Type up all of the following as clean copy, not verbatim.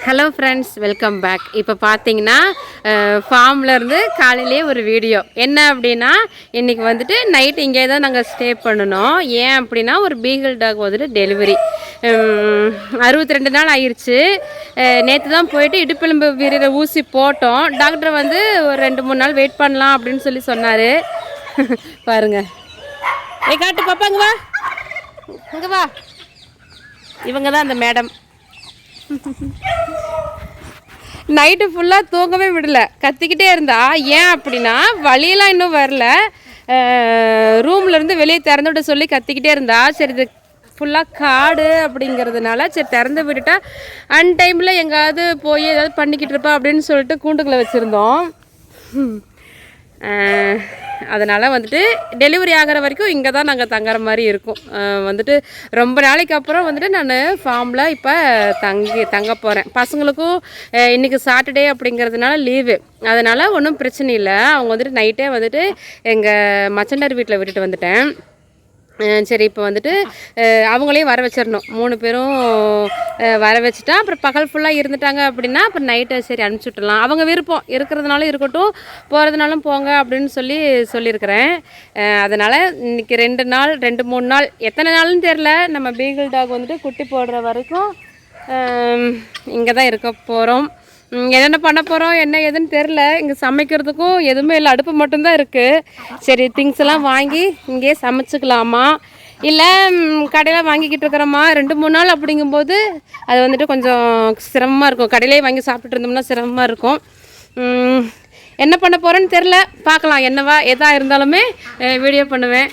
Hello friends, welcome back. இப்போ பார்த்தீங்கன்னா ஃபார்ம்லேருந்து காலையிலே ஒரு வீடியோ என்ன அப்படின்னா, இன்றைக்கி வந்துட்டு நைட் இங்கே தான் நாங்கள் ஸ்டே பண்ணணும். ஏன் அப்படின்னா ஒரு பீகிள் டாக் வந்துட்டு டெலிவரி 62 நாள் ஆயிடுச்சு. நேற்று தான் போயிட்டு இடுப்பெலும்பு விரிகிற ஊசி போட்டோம். டாக்டர் வந்து ஒரு 2-3 நாள் வெயிட் பண்ணலாம் அப்படின்னு சொல்லி சொன்னார். பாருங்கள், காட்டு பாப்பா, இங்கே வா, இங்கே வா. இவங்க தான் அந்த மேடம். நைட்டு ஃபுல்லாக தூங்கவே விடலை, கத்திக்கிட்டே இருந்தா. ஏன் அப்படின்னா வழியெல்லாம் இன்னும் வரல, ரூம்லேருந்து வெளியே திறந்து விட சொல்லி கத்திக்கிட்டே இருந்தா. சரி, இது ஃபுல்லாக காடு அப்படிங்கிறதுனால சரி திறந்து விட்டுட்டா அன்டைமில் எங்கேயாவது போய் ஏதாவது பண்ணிக்கிட்டு இருப்பா அப்படின்னு சொல்லிட்டு கூண்டுக்குள்ளே வச்சுருந்தோம். அதனால் வந்துட்டு டெலிவரி ஆகிற வரைக்கும் இங்கே தான் நாங்கள் தங்குற மாதிரி இருக்கும். வந்துட்டு ரொம்ப நாளைக்கு அப்புறம் வந்துட்டு நான் ஃபார்மில் இப்போ தங்க போகிறேன். பசங்களுக்கும் இன்றைக்கி சாட்டர்டே அப்படிங்கிறதுனால லீவு, அதனால் ஒன்றும் பிரச்சனை இல்லை. அவங்க வந்துட்டு நைட்டே வந்துட்டு எங்கள் மச்சண்டார் வீட்டில் விட்டுட்டு வந்துட்டேன். சரி, இப்போ வந்துட்டு அவங்களையும் வர வச்சிடணும். 3 பேரும் வர வச்சுட்டா அப்புறம் பகல் ஃபுல்லாக இருந்துட்டாங்க அப்படின்னா அப்புறம் நைட்டை சரி அனுப்பிச்சி விட்டுலாம். அவங்க விருப்பம், இருக்கிறதுனாலும் இருக்கட்டும், போகிறதுனாலும் போங்க அப்படின்னு சொல்லியிருக்கிறேன். அதனால் இன்றைக்கி 2 நாள் 2-3 நாள் எத்தனை நாள்னு தெரில, நம்ம பீகிள் டாக் வந்துட்டு குட்டி போடுற வரைக்கும் இங்கே தான் இருக்க போகிறோம். என்னென்ன பண்ண போகிறோம் என்ன ஏதுன்னு தெரில. இங்கே சமைக்கிறதுக்கும் எதுவுமே இல்லை, அடுப்பு மட்டும்தான் இருக்குது. சரி, திங்ஸ் எல்லாம் வாங்கி இங்கேயே சமைச்சிக்கலாமா இல்லை கடையில் வாங்கிக்கிட்டு இருக்கிறோமா? 2-3 நாள் அப்படிங்கும்போது அது வந்துட்டு கொஞ்சம் சிரமமாக இருக்கும். கடையிலே வாங்கி சாப்பிட்டுட்டு இருந்தோம்னா சிரமமாக இருக்கும். என்ன பண்ண போகிறேன்னு தெரில, பார்க்கலாம். எதாக இருந்தாலுமே வீடியோ பண்ணுவேன்.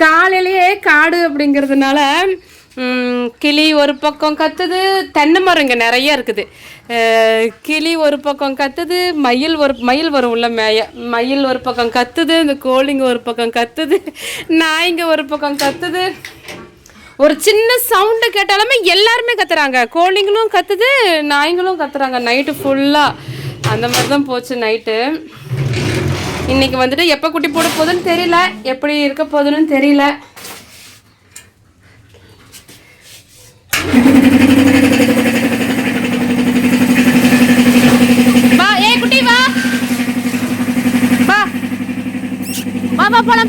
காலையிலேயே காடு அப்படிங்கிறதுனால கிளி ஒரு பக்கம் கத்துது, தென்னை மரம் இங்கே நிறைய இருக்குது. கிளி ஒரு பக்கம் கத்துது, மயில் வரும் உள்ள மேய, மயில் ஒரு பக்கம் கத்துது, இந்த கோழிங்க ஒரு பக்கம் கத்துது, நாய்ங்க ஒரு பக்கம் கத்துது. ஒரு சின்ன சவுண்டு கேட்டாலுமே எல்லாருமே கத்துறாங்க. கோழிங்களும் கத்துது, நாய்ங்களும் கத்துறாங்க. நைட்டு ஃபுல்லாக அந்த மாதிரி தான் போச்சு நைட்டு. இன்றைக்கி வந்துட்டு எப்போ குட்டி போட போகுதுன்னு தெரியல, எப்படி இருக்க போகுதுன்னு தெரியல.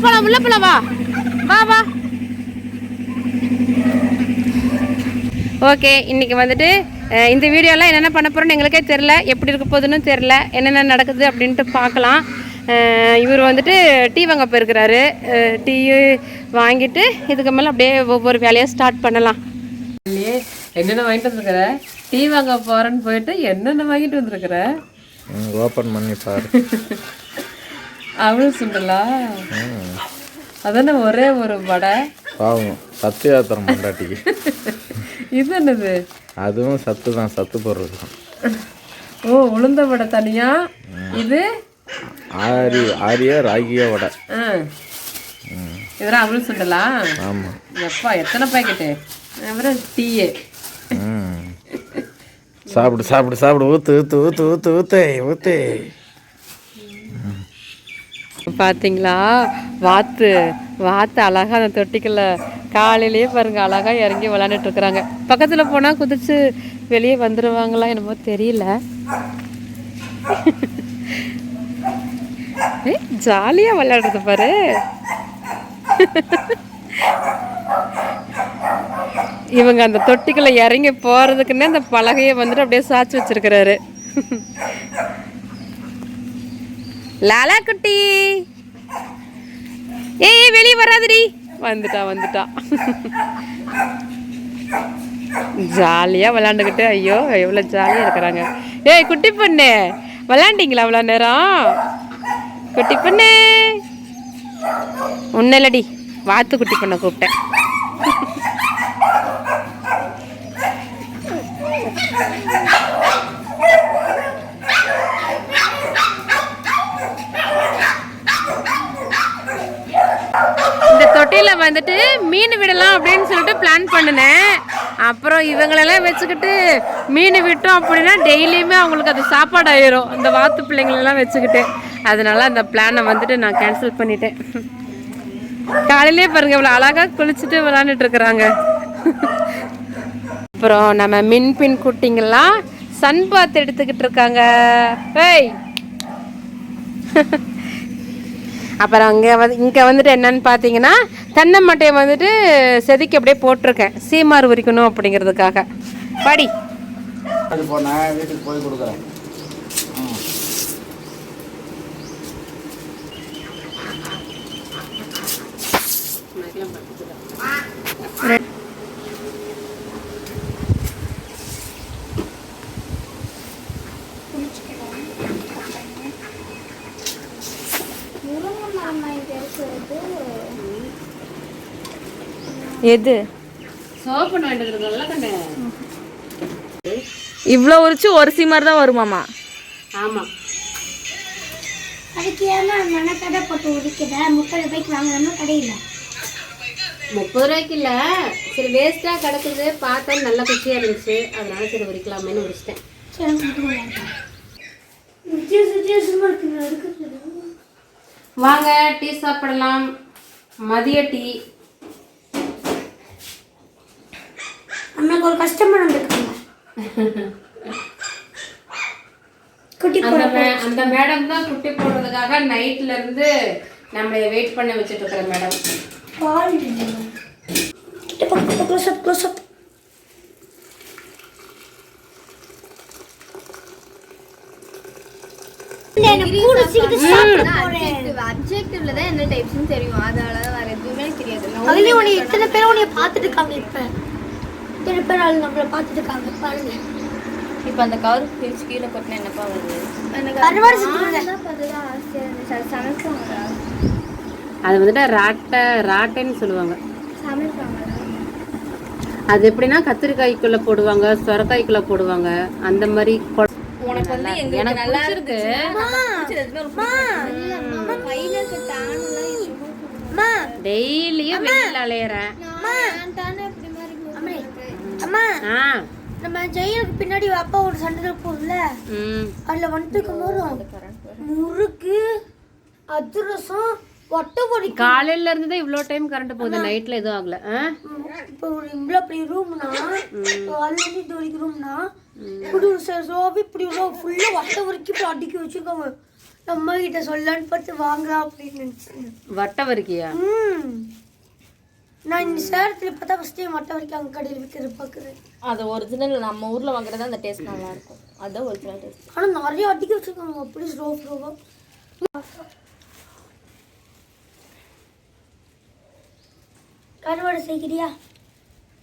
போலாம் உள்ள போலாம், வா. ஓகே, இன்றைக்கி வந்துட்டு இந்த வீடியோலாம் என்னென்ன பண்ண போகிறோன்னு எங்களுக்கே தெரில, எப்படி இருக்க போகுதுன்னு தெரில, என்னென்ன நடக்குது அப்படின்ட்டு பார்க்கலாம். இவர் வந்துட்டு டீ வாங்க போயிருக்கிறாரு. டீ வாங்கிட்டு இதுக்கு மேலே அப்படியே ஒவ்வொரு வேலையாக ஸ்டார்ட் பண்ணலாம். என்னென்ன வாங்கிட்டு வந்துருக்குற? டீ வாங்க போகிறேன்னு போயிட்டு என்னென்ன வாங்கிட்டு வந்துருக்குற? ஓப்பன் பண்ணி பாரு. அவளும் சுண்டலா? அதானே ஒரே ஒரு வடை. பாவம், சத்து யாத்திரம் பொண்டாட்டிக்கு. இது என்னது? அதுவும் சத்து தான், சத்து பொருள் தான். ஓ, உளுந்த வடை தனியா, இது ஆரியா ராகியா வடை. இதெல்லாம் அவளும் சுண்டலா? ஆமாம். எப்பா, எத்தனை பாக்கெட்டு? அப்புறம் டீயே. சாப்பிடு ஊத்து ஊத்து ஊத்து ஊத்து ஊத்தே ஊத்தே. பார்த்தீங்களா, வாத்து அழகாக அந்த தொட்டிக்குள்ள காலையிலேயே பாருங்க அழகா இறங்கி விளையாண்டுட்டு இருக்கிறாங்க. பக்கத்தில் போனால் குதிச்சு வெளியே வந்துடுவாங்களா என்னமோ தெரியல. ஜாலியாக விளையாடுறது பாரு. இவங்க அந்த தொட்டிக்குள்ள இறங்கி போகிறதுக்குன்னே அந்த பலகையை வந்துட்டு அப்படியே சாய்ச்சி வச்சிருக்கிறாரு. லாலா குட்டி, ஏய் வெளியே வராதுடி. வந்துட்டா. ஜாலியாக விளாண்டுக்கிட்டு, ஐயோ எவ்வளோ ஜாலியாக இருக்கிறாங்க. ஏய் குட்டி பொண்ணு, விளாண்டிங்களா அவ்வளோ நேரம்? குட்டி பொண்ணு ஒன்றும் இல்லடி, வாத்து குட்டி பொண்ணை கூப்பிட்டேன். இந்த தொட்டியில் வந்துட்டு மீன் விடலாம் அப்படின்னு சொல்லிட்டு பிளான் பண்ணினேன். அப்புறம் இவங்களெல்லாம் வச்சுக்கிட்டு மீன் விட்டோம் அப்படின்னா டெய்லியுமே அவங்களுக்கு அது சாப்பாடு ஆயிரும், இந்த வாத்து பிள்ளைங்களெல்லாம் வச்சுக்கிட்டு. அதனால அந்த பிளானை வந்துட்டு நான் கேன்சல் பண்ணிட்டேன். காலையிலே பாருங்க இவ்வளோ அழகாக குளிச்சுட்டு விளாண்டுட்டு இருக்கிறாங்க. அப்புறம் நம்ம மின்பின் குட்டிங்கெல்லாம் சன் பாத் எடுத்துக்கிட்டு இருக்காங்க. ஏய் அப்புறம் இங்கே வந்துட்டு என்னன்னு பார்த்தீங்கன்னா தென்னை மட்டையை வந்துட்டு செதுக்கி அப்படியே போட்டிருக்கேன் சீமாறு உரிக்கணும் அப்படிங்கிறதுக்காக. படி அது போனேன் வீட்டுக்கு போய் கொடுக்குறேன். எது சோப்பு வேண்டியதுல கண்ணு இவ்வளோ உரிச்சு ஒரு சீமார் தான் வருமாமா? ஆமாம். அதுக்கு ஏன்னா கடை போட்டு உரிக்கிற 30 ரூபாய்க்கு வாங்கலாம்னு கடையில் 30 ரூபாய்க்கு இல்லை, சரி வேஸ்ட்டாக கிடக்குது பார்த்தா நல்லா குச்சியாக இருந்துச்சு, அதனால சரி உரிக்கலாமேன்னு உரிச்சிட்டேன். வாங்க டீ சாப்பிடலாம். மதிய டீ. அம்மாக்கு ஒரு கஸ்டமர் வந்திருக்காங்க. அந்த மேடம் தான் குட்டி போடுறதுக்காக நைட்ல இருந்து நம்மளை வெயிட் பண்ண வச்சுட்டு இருக்கிற மேடம். அப்ஜெக்டிவ்ல தான் என்ன டைப்ஸ்னு தெரியும், அதனால வேற எதுவுமே தெரியாது. அதுலயும் உன்னை இத்தனை பேர் உன்னை பார்த்துட்டு இருக்காங்க. இப்ப இத்தனை பேர் ஆள் நம்மள பார்த்துட்டு இருக்காங்க பாருங்க. இப்போ அந்த கவர் பிரிச்சு கீழே கொட்டினா என்னப்பா வருது? அது வந்துட்டு ராட்டைன்னு சொல்லுவாங்க. அது எப்படின்னா கத்திரிக்காய்க்குள்ள போடுவாங்க, சொரக்காய்க்குள்ள போடுவாங்க, அந்த மாதிரி. உனக்கு வந்து எனக்கு நல்லா இருக்கு. டெய்லியும் வெளியில அலையறேன். நம்ம ஜெயிலுக்கு பின்னாடி அப்பா ஒரு சண்டை போடல, அதுல வந்துட்டு முறுக்கு அதிரசம் ஒட்டப்பொடி. காலையில இருந்து தான் இவ்வளோ டைம் கரண்ட் போகுது, நைட்ல எதுவும் ஆகல. இப்போ ஒரு இவ்வளோ பெரிய ரூம்னா ஆல்ரெடி இது வரைக்கும் ரூம்னா இப்படி இப்படி ஃபுல்லா வட்ட வரைக்கும் இப்படி அடுக்கி வச்சிருக்காங்க. நம்ம கிட்ட சொல்லலான்னு பார்த்து வாங்கலாம் அப்படின்னு நினைச்சேன். வட்ட வரைக்கியா? நான் இந்த சேலத்தில் பார்த்தா ஃபர்ஸ்ட் டைம் வட்ட வரைக்கும் அங்கே கடையில் விற்கிறது பார்க்குறேன். அது ஒரிஜினல் நம்ம ஊரில் வாங்குறது அந்த டேஸ்ட் நல்லா இருக்கும். அதுதான் ஒரிஜினல் டேஸ்ட். ஆனால் நிறைய அடுக்கி வச்சிருக்காங்க அப்படி ஸ்லோவாக. கருவாடை செய்கிறியா?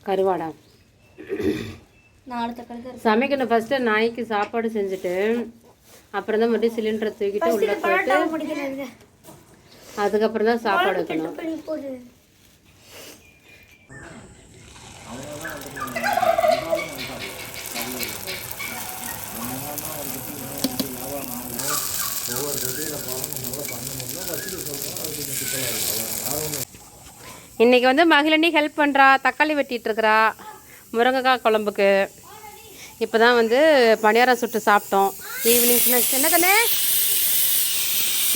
கருவாடா நான் அடுத்த கடைக்கு சமைக்கணும். ஃபர்ஸ்ட்டு நாய்க்கு சாப்பாடு செஞ்சுட்டு அப்புறம் தான் மறுபடியும் சிலிண்டரை தூக்கிட்டு உள்ளே போயிட்டு அதுக்கப்புறம் தான் சாப்பாடு வைக்கணும். இன்றைக்கி வந்து மகிழனி ஹெல்ப் பண்ணுறா, தக்காளி வெட்டிகிட்டு இருக்கிறா முருங்கைக்காய் குழம்புக்கு. இப்போ தான் வந்து பணியாரம் சுட்டு சாப்பிட்டோம். ஈவினிங் ஸ்நாக்ஸ் என்ன கண்ணே?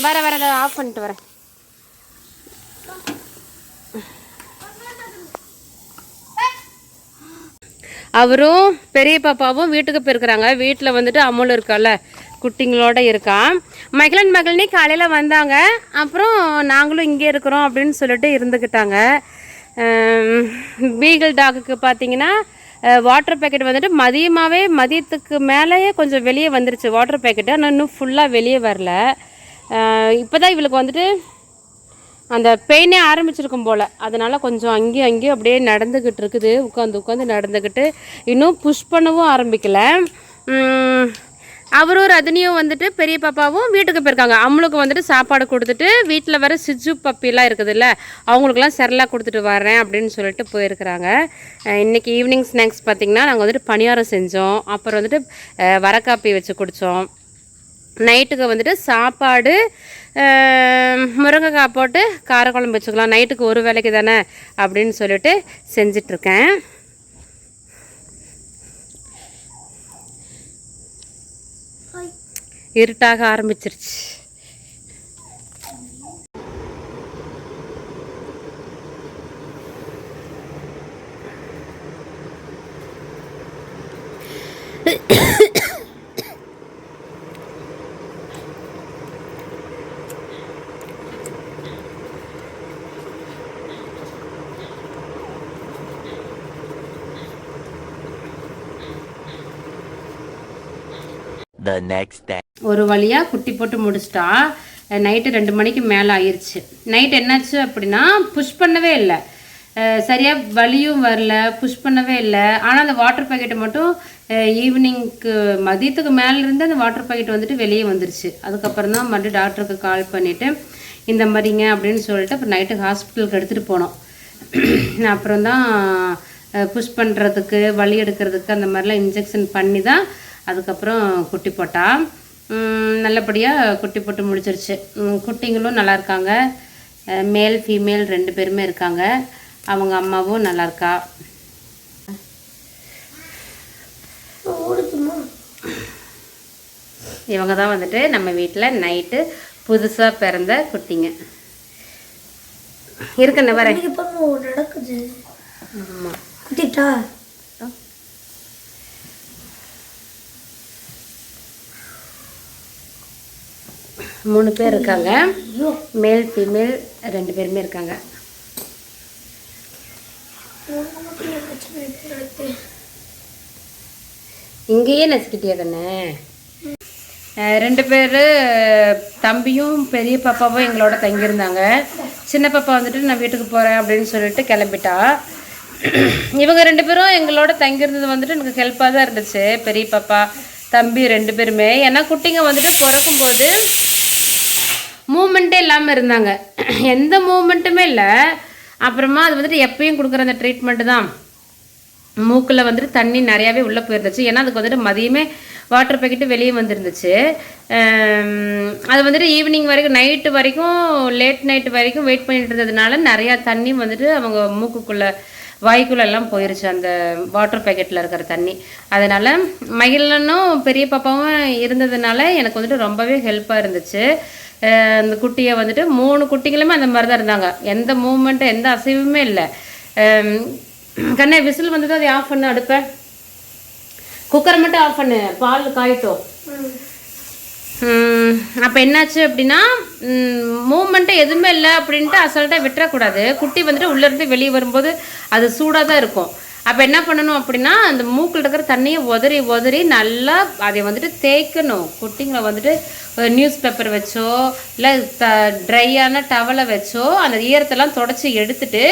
வர ஆஃப் பண்ணிட்டு வரேன். அவரும் பெரிய பாப்பாவும் வீட்டுக்கு போயிருக்கிறாங்க. வீட்டில் வந்துட்டு அம்முள் இருக்கால குட்டிங்களோட இருக்கான். மகிழனி காலையில் வந்தாங்க, அப்புறம் நாங்களும் இங்கே இருக்கிறோம் அப்படின்னு சொல்லிட்டு இருந்துக்கிட்டாங்க. பீகிள் டாகுக்கு பார்த்தீங்கன்னா வாட்டர் பேக்கெட் வந்துட்டு மதியத்துக்கு மேலேயே கொஞ்சம் வெளியே வந்துருச்சு வாட்டர் பேக்கெட்டு. ஆனால் இன்னும் ஃபுல்லாக வெளியே வரல. இப்போ தான் இவளுக்கு வந்துட்டு அந்த பெயினே ஆரம்பிச்சிருக்கும் போல், அதனால் கொஞ்சம் அங்கேயும் அப்படியே நடந்துக்கிட்டு இருக்குது. உட்காந்து நடந்துக்கிட்டு இன்னும் புஷ் பண்ணவும் ஆரம்பிக்கலை. அவரும் ரஜினியும் வந்துட்டு பெரிய பாப்பாவும் வீட்டுக்கு போயிருக்காங்க. அவங்களுக்கு வந்துட்டு சாப்பாடு கொடுத்துட்டு வீட்டில் வர சிஜு பப்பிலாம் இருக்குதுல்ல, அவங்களுக்குலாம் செரலாக கொடுத்துட்டு வரேன் அப்படின்னு சொல்லிட்டு போயிருக்கிறாங்க. இன்றைக்கி ஈவினிங் ஸ்நாக்ஸ் பார்த்திங்கன்னா நாங்கள் வந்துட்டு பணியாரம் செஞ்சோம், அப்புறம் வந்துட்டு வரக்காப்பி வச்சு குடித்தோம். நைட்டுக்கு வந்துட்டு சாப்பாடு முருங்கைக்காய் போட்டு காரக்குழம்பு வச்சுக்கலாம், நைட்டுக்கு ஒரு வேலைக்கு தானே அப்படின்னு சொல்லிட்டு செஞ்சிட்ருக்கேன். இருட்டாக ஆரம்பிச்சிருச்சு. The next day. ஒரு வழியாக குட்டி போட்டு முடிச்சிட்டா. நைட்டு 2 மணிக்கு மேலே ஆயிடுச்சு. நைட் என்னாச்சு அப்படின்னா புஷ் பண்ணவே இல்லை, சரியாக வலியும் வரல, புஷ் பண்ணவே இல்லை. ஆனால் அந்த வாட்டர் பாக்கெட்டை மட்டும் ஈவினிங்க்கு மதியத்துக்கு மேலேருந்து அந்த வாட்டர் பாக்கெட் வந்துட்டு வெளியே வந்துருச்சு. அதுக்கப்புறம் தான் மறுபடியும் டாக்டருக்கு கால் பண்ணிவிட்டு இந்த மாதிரிங்க அப்படின்னு சொல்லிட்டு அப்புறம் நைட்டு ஹாஸ்பிட்டலுக்கு எடுத்துகிட்டு போனோம். அப்புறம் தான் புஷ் பண்ணுறதுக்கு வலி எடுக்கிறதுக்கு அந்த மாதிரிலாம் இன்ஜெக்ஷன் பண்ணி தான் அதுக்கப்புறம் குட்டி போட்டா. நல்லபடியாக குட்டி போட்டு முடிச்சிருச்சு. குட்டிங்களும் நல்லா இருக்காங்க, மேல் ஃபீமேல் 2 பேருமே இருக்காங்க. அவங்க அம்மாவும் நல்லா இருக்கா. இவங்க தான் வந்துட்டு நம்ம வீட்டில் நைட்டு புதுசாக பிறந்த குட்டிங்க. இருக்குன்னு வரேன். நடக்குது. ஆமாம், குத்திட்டா 3 பேர் இருக்காங்க, மேல் ஃபீமேல் 2 பேருமே இருக்காங்க. இங்கேயே நசுக்கிட்டியா கண்ணு? 2 பேர் தம்பியும் பெரிய பாப்பாவும் எங்களோட தங்கியிருந்தாங்க. சின்ன பாப்பா வந்துட்டு நான் வீட்டுக்கு போகிறேன் அப்படின்னு சொல்லிட்டு கிளம்பிட்டா. இவங்க 2 பேரும் எங்களோட தங்கியிருந்தது வந்துட்டு எனக்கு ஹெல்ப்பாக தான் இருந்துச்சு. பெரிய பாப்பா தம்பி 2 பேருமே. ஏன்னா குட்டிங்க வந்துட்டு பிறக்கும்போது மூமெண்ட்டே இல்லாமல் இருந்தாங்க, எந்த மூமெண்ட்டுமே இல்லை. அப்புறமா அது வந்துட்டு எப்பயும் கொடுக்குற அந்த ட்ரீட்மெண்ட்டு தான். மூக்கில் வந்துட்டு தண்ணி நிறையாவே உள்ளே போயிருந்துச்சு. ஏன்னா அதுக்கு வந்துட்டு மதியமே வாட்டர் பேக்கெட்டு வெளியே வந்துருந்துச்சு. அது வந்துட்டு ஈவினிங் வரைக்கும் நைட்டு வரைக்கும் லேட் நைட்டு வரைக்கும் வெயிட் பண்ணிட்டு இருந்ததுனால நிறையா தண்ணி வந்துட்டு அவங்க மூக்குக்குள்ளே வாய்க்குள்ளெல்லாம் போயிருச்சு, அந்த வாட்டர் பேக்கெட்டில் இருக்கிற தண்ணி. அதனால் மகிழனும் பெரிய பாப்பாவும் இருந்ததுனால எனக்கு வந்துட்டு ரொம்பவே ஹெல்ப்பாக இருந்துச்சு. அந்த குட்டியை வந்துட்டு 3 குட்டிங்களுமே அந்த மாதிரி தான் இருந்தாங்க, எந்த மூமெண்ட்டு எந்த அசைவுமே இல்லை. கண்ணே விசில் வந்தது அதை ஆஃப் பண்ணு, அடுப்பை குக்கரை மட்டும் ஆஃப் பண்ணு, பால் காயிட்டோம். அப்போ என்னாச்சு அப்படின்னா மூமெண்ட்டு எதுவுமே இல்லை அப்படின்ட்டு அசால்ட்டாக விட்டுறக்கூடாது. குட்டி வந்துட்டு உள்ளேருந்து வெளியே வரும்போது அது சூடாக தான் இருக்கும். அப்போ என்ன பண்ணணும் அப்படின்னா அந்த மூக்கில் இருக்கிற தண்ணியை உதறி உதறி நல்லா அதை வந்துட்டு தேய்க்கணும். குட்டிங்களை வந்துட்டு நியூஸ் பேப்பர் வச்சோ இல்லை ட்ரையான டவலை வச்சோ அந்த ஈரத்தெல்லாம் தொடச்சி எடுத்துட்டு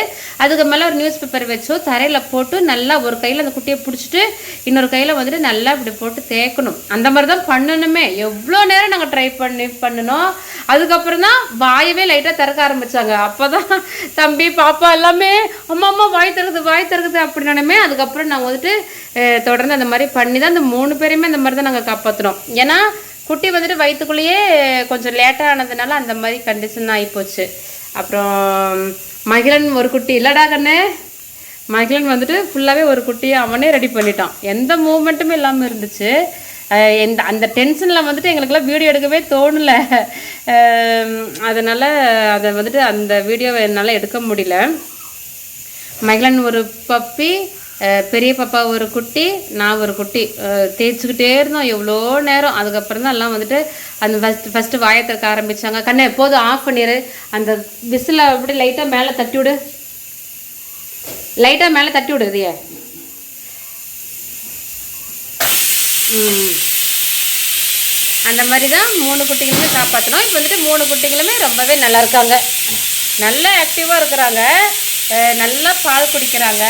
அதுக்கு மேலே ஒரு நியூஸ் பேப்பர் வச்சோ தரையில் போட்டு நல்லா ஒரு கையில் அந்த குட்டியை பிடிச்சிட்டு இன்னொரு கையில் வந்துட்டு நல்லா இப்படி போட்டு தேய்க்கணும். அந்த மாதிரி தான் பண்ணணுமே. எவ்வளோ நேரம் நாங்கள் ட்ரை பண்ணினோம். அதுக்கப்புறம் தான் வாயவே லைட்டாக திறக்க ஆரம்பித்தாங்க. அப்போ தான் தம்பி பாப்பா எல்லாமே அம்மா அம்மா வாய் திறக்குது அப்படின்னே. அதுக்கப்புறம் நாங்கள் வந்துட்டு தொடர்ந்து அந்த மாதிரி பண்ணி தான் அந்த 3 பேரையுமே அந்த மாதிரி தான் நாங்கள் காப்பாற்றினோம். ஏன்னா குட்டி வந்துட்டு வயிற்றுக்குள்ளேயே கொஞ்சம் லேட்டாக ஆனதுனால அந்த மாதிரி கண்டிஷன் ஆகிப்போச்சு. அப்புறம் மகிழன் ஒரு குட்டி இல்லைடா கண்ணு, மகிழன் வந்துட்டு ஃபுல்லாகவே ஒரு குட்டியை அவனே ரெடி பண்ணிட்டான், எந்த மூமெண்ட்டுமே இல்லாமல் இருந்துச்சு. அந்த டென்ஷனில் வந்துட்டு எங்களுக்கெல்லாம் வீடியோ எடுக்கவே தோணலை. அதனால் அதை வந்துட்டு அந்த வீடியோவை என்னால் எடுக்க முடியல. மகிழன் ஒரு பப்பி, பெரிய பாப்பா ஒரு குட்டி, நான் ஒரு குட்டி தேய்ச்சிக்கிட்டே இருந்தோம் எவ்வளோ நேரம். அதுக்கப்புறம் தான் எல்லாம் வந்துட்டு அந்த ஃபஸ்ட்டு வாயை திறக்க ஆரம்பித்தாங்க. கண்ணே எப்போதும் ஆஃப் பண்ணிடு, அந்த விசில் அப்படி லைட்டாக மேலே தட்டி விடு, லைட்டாக மேலே தட்டி விடுதியே. அந்த மாதிரி தான் 3 குட்டிகளுமே காப்பாற்றணும். இப்போ வந்துட்டு 3 குட்டிகளுமே ரொம்பவே நல்லா இருக்காங்க, நல்லா ஆக்டிவாக இருக்கிறாங்க, நல்லா பால் குடிக்கிறாங்க.